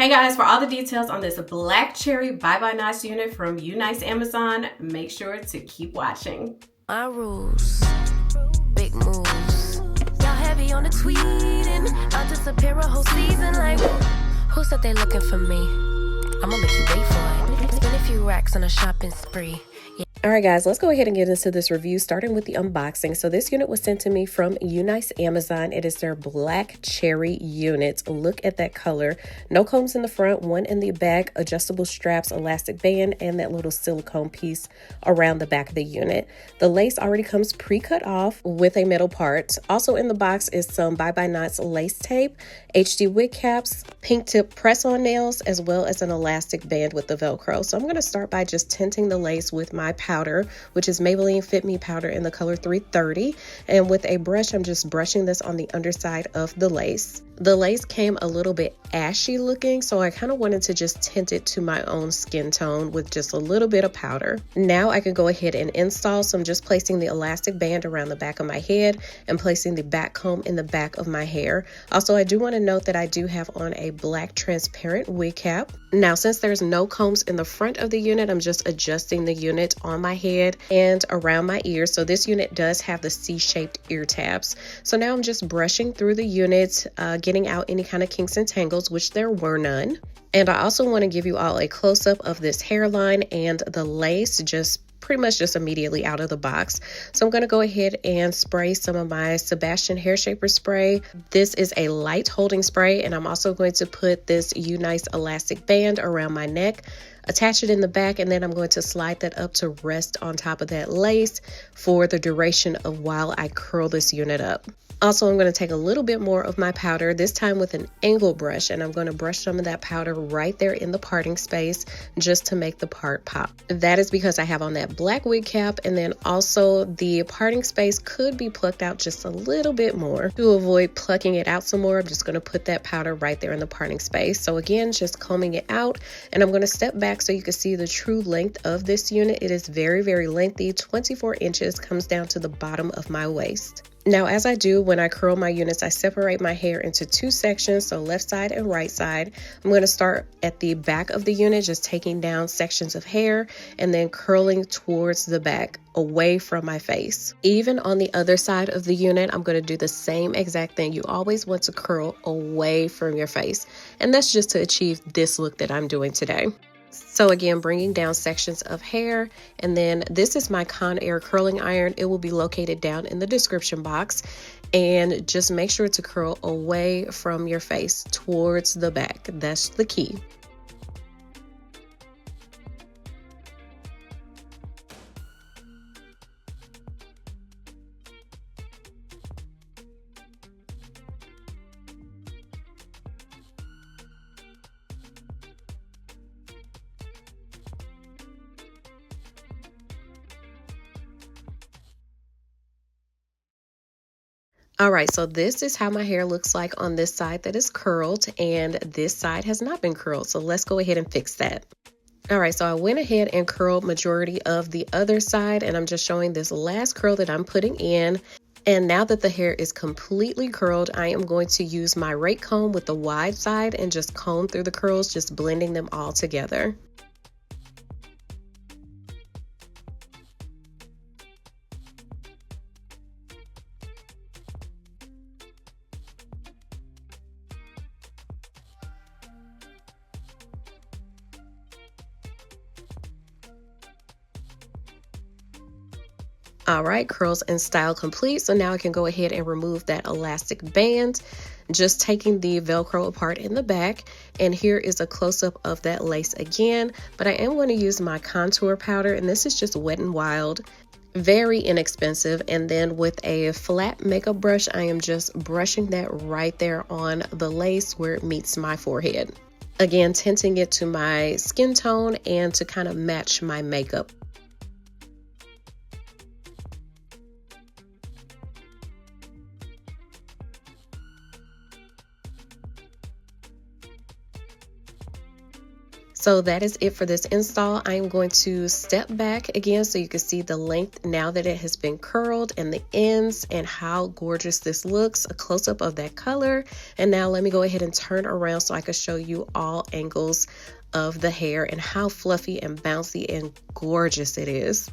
Hey guys, for all the details on this black cherry Bye Bye Knots unit from UNice Amazon, make sure to keep watching. My rules, big moves. Y'all heavy on the tweeting. I'll disappear a whole season like, who said they looking for me? I'ma make you wait for it. Spend a few racks on a shopping spree. Alright guys, let's go ahead and get into this review, starting with the unboxing. So this unit was sent to me from UNice Amazon. It is their black cherry unit. Look at that color. No combs in the front, one in the back, adjustable straps, elastic band, and that little silicone piece around the back of the unit. The lace already comes pre-cut off with a metal part. Also in the box is some Bye Bye Knots lace tape, HD wig caps, pink tip press-on nails, as well as an elastic band with the Velcro. So I'm going to start by just tinting the lace with my powder, which is Maybelline Fit Me powder in the color 330, and with a brush I'm just brushing this on the underside of the lace. The lace came a little bit ashy looking, so I kind of wanted to just tint it to my own skin tone with just a little bit of powder. Now I can go ahead and install, so I'm just placing the elastic band around the back of my head and placing the back comb in the back of my hair. Also, I do want to note that I do have on a black transparent wig cap. Now, since there's no combs in the front of the unit, I'm just adjusting the unit on my head and around my ears. So this unit does have the C-shaped ear tabs. So now I'm just brushing through the unit, getting out any kind of kinks and tangles, which there were none. And I also want to give you all a close-up of this hairline and the lace, just pretty much just immediately out of the box. So I'm going to go ahead and spray some of my Sebastian hair shaper spray. This is a light holding spray, and I'm also going to put this UNice elastic band around my neck, attach it in the back, and then I'm going to slide that up to rest on top of that lace for the duration of while I curl this unit up. Also, I'm going to take a little bit more of my powder, this time with an angle brush, and I'm going to brush some of that powder right there in the parting space just to make the part pop. That is because I have on that black wig cap, and then also the parting space could be plucked out just a little bit more. To avoid plucking it out some more, I'm just going to put that powder right there in the parting space. So again, just combing it out, and I'm going to step back so you can see the true length of this unit. It is very, very lengthy, 24 inches, comes down to the bottom of my waist. Now, as I do when I curl my units, I separate my hair into two sections, so left side and right side. I'm going to start at the back of the unit, just taking down sections of hair and then curling towards the back, away from my face. Even on the other side of the unit, I'm going to do the same exact thing. You always want to curl away from your face, and that's just to achieve this look that I'm doing today. So again, bringing down sections of hair, and then this is my Conair curling iron. It will be located down in the description box, and just make sure to curl away from your face towards the back. That's the key. All right, so this is how my hair looks like on this side that is curled, and this side has not been curled. So let's go ahead and fix that. All right, so I went ahead and curled majority of the other side, and I'm just showing this last curl that I'm putting in. And now that the hair is completely curled, I am going to use my rake comb with the wide side and just comb through the curls, just blending them all together. All right, curls and style complete. So now I can go ahead and remove that elastic band, just taking the Velcro apart in the back. And here is a close-up of that lace again, but I am going to use my contour powder, and this is just Wet n Wild. Very inexpensive. And then with a flat makeup brush, I am just brushing that right there on the lace where it meets my forehead. Again, tinting it to my skin tone and to kind of match my makeup. So that is it for this install. I am going to step back again so you can see the length now that it has been curled and the ends and how gorgeous this looks, a close-up of that color. And now let me go ahead and turn around so I can show you all angles of the hair and how fluffy and bouncy and gorgeous it is.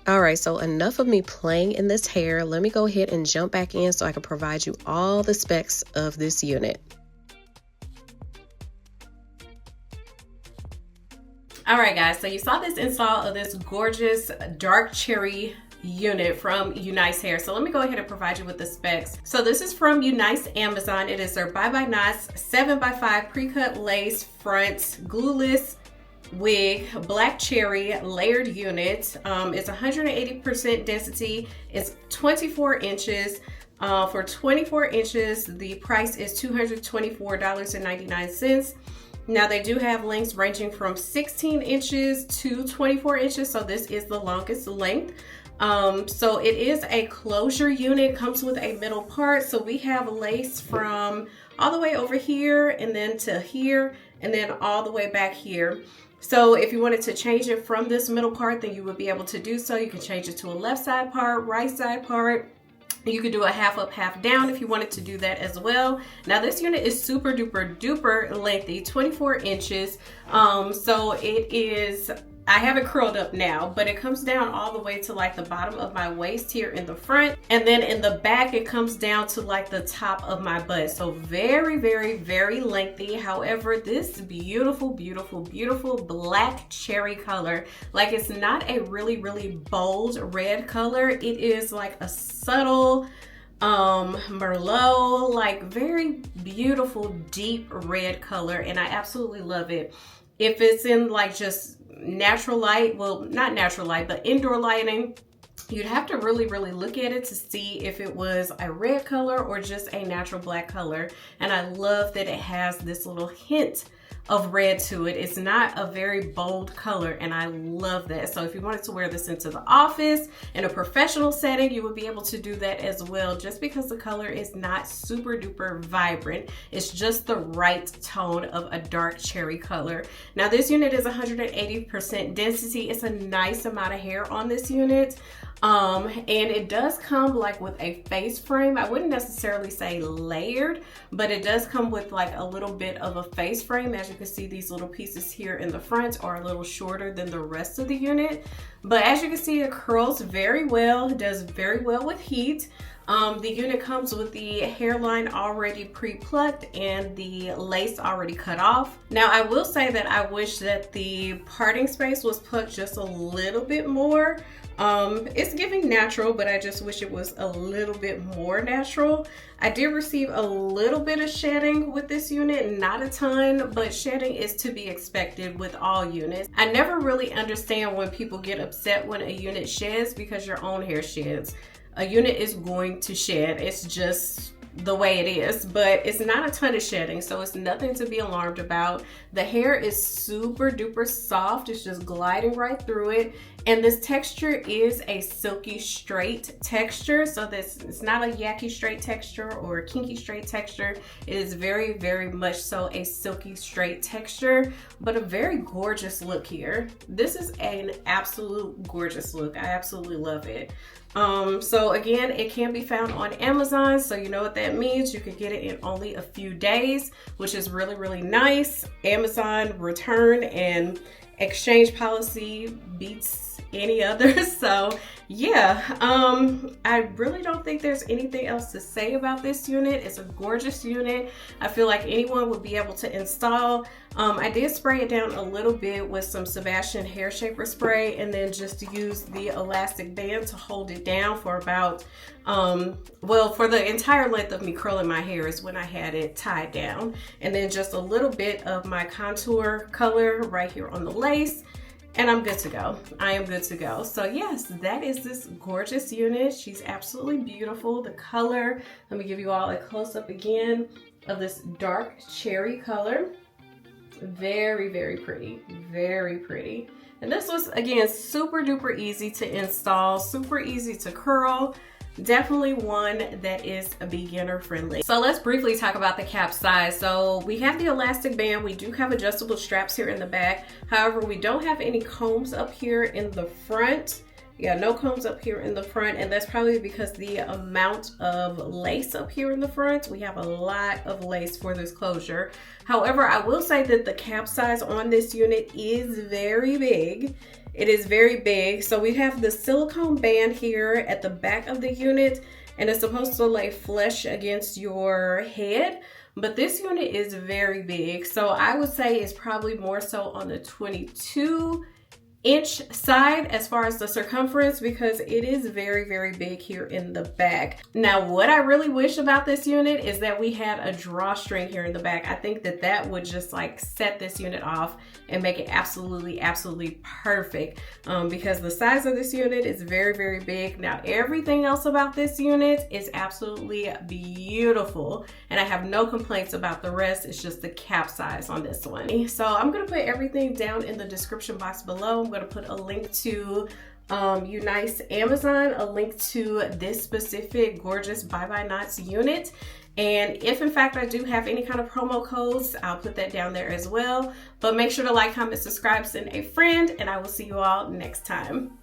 All right, so enough of me playing in this hair. Let me go ahead and jump back in so I can provide you all the specs of this unit. All right, guys, so you saw this install of this gorgeous dark cherry unit from UNice Hair. So let me go ahead and provide you with the specs. So this is from UNice Amazon. It is their Bye Bye Knots 7x5 pre-cut lace front glueless wig black cherry layered unit. It's 180% density. It's 24 inches. For 24 inches, the price is $224.99. Now they do have lengths ranging from 16 inches to 24 inches, so this is the longest length. So it is a closure unit, comes with a middle part. So we have lace from all the way over here and then to here and then all the way back here. So if you wanted to change it from this middle part, then you would be able to do so. You can change it to a left side part, right side part. You could do a half up, half down if you wanted to do that as well. Now this unit is super duper duper lengthy, 24 inches. So it is, I have it curled up now, but it comes down all the way to like the bottom of my waist here in the front. And then in the back, it comes down to like the top of my butt. So very, very, very lengthy. However, this beautiful, beautiful, beautiful black cherry color, like it's not a really, really bold red color. It is like a subtle Merlot, like very beautiful, deep red color. And I absolutely love it. If it's in like just natural light, well, not natural light, but indoor lighting, you'd have to really, really look at it to see if it was a red color or just a natural black color. And I love that it has this little hint of red to it. It's not a very bold color, and I love that. So if you wanted to wear this into the office in a professional setting, you would be able to do that as well, just because the color is not super duper vibrant. It's just the right tone of a dark cherry color. Now this unit is 180% density. It's a nice amount of hair on this unit. And it does come like with a face frame. I wouldn't necessarily say layered, but it does come with like a little bit of a face frame. As you can see, these little pieces here in the front are a little shorter than the rest of the unit. But as you can see, it curls very well. It does very well with heat. The unit comes with the hairline already pre-plucked and the lace already cut off. Now I will say that I wish that the parting space was plucked just a little bit more. It's giving natural, but I just wish it was a little bit more natural. I did receive a little bit of shedding with this unit, not a ton, but shedding is to be expected with all units. I never really understand when people get upset when a unit sheds, because your own hair sheds. A unit is going to shed. It's just the way it is, but it's not a ton of shedding, so it's nothing to be alarmed about. The hair is super duper soft. It's just gliding right through it, and this texture is a silky straight texture. So this it's not a yucky straight texture or a kinky straight texture. It is very, very much so a silky straight texture, but a very gorgeous look here. This is an absolute gorgeous look. I absolutely love it. So again, it can be found on Amazon, so you know what that means. You can get it in only a few days, which is really, really nice. Amazon return and exchange policy beats any other. So yeah, I really don't think there's anything else to say about this unit. It's a gorgeous unit. I feel like anyone would be able to install. I did spray it down a little bit with some Sebastian hair shaper spray, and then just use the elastic band to hold it down for about, well, for the entire length of me curling my hair is when I had it tied down. And then just a little bit of my contour color right here on the lace, and I'm good to go. I am good to go. So yes, that is this gorgeous unit. She's absolutely beautiful. The color, let me give you all a close-up again of this dark cherry color. Very, very pretty, very pretty. And this was, again, super duper easy to install, super easy to curl. definitely one that is beginner friendly. So let's briefly talk about the cap size. So we have the elastic band, we do have adjustable straps here in the back. However, we don't have any combs up here in the front. Yeah, no combs up here in the front, and that's probably because the amount of lace up here in the front. We have a lot of lace for this closure. However, I will say that the cap size on this unit is very big. It is very big. So we have the silicone band here at the back of the unit, and it's supposed to lay flush against your head. But this unit is very big. So I would say it's probably more so on the 22-inch side as far as the circumference, because it is very, very big here in the back. Now, what I really wish about this unit is that we had a drawstring here in the back. I think that that would just like set this unit off and make it absolutely, absolutely perfect, because the size of this unit is very, very big. Now, everything else about this unit is absolutely beautiful, and I have no complaints about the rest. It's just the cap size on this one. So I'm gonna put everything down in the description box below. I'm going to put a link to UNice Amazon, a link to this specific gorgeous Bye Bye Knots unit. And if in fact I do have any kind of promo codes, I'll put that down there as well. But make sure to like, comment, subscribe, send a friend, and I will see you all next time.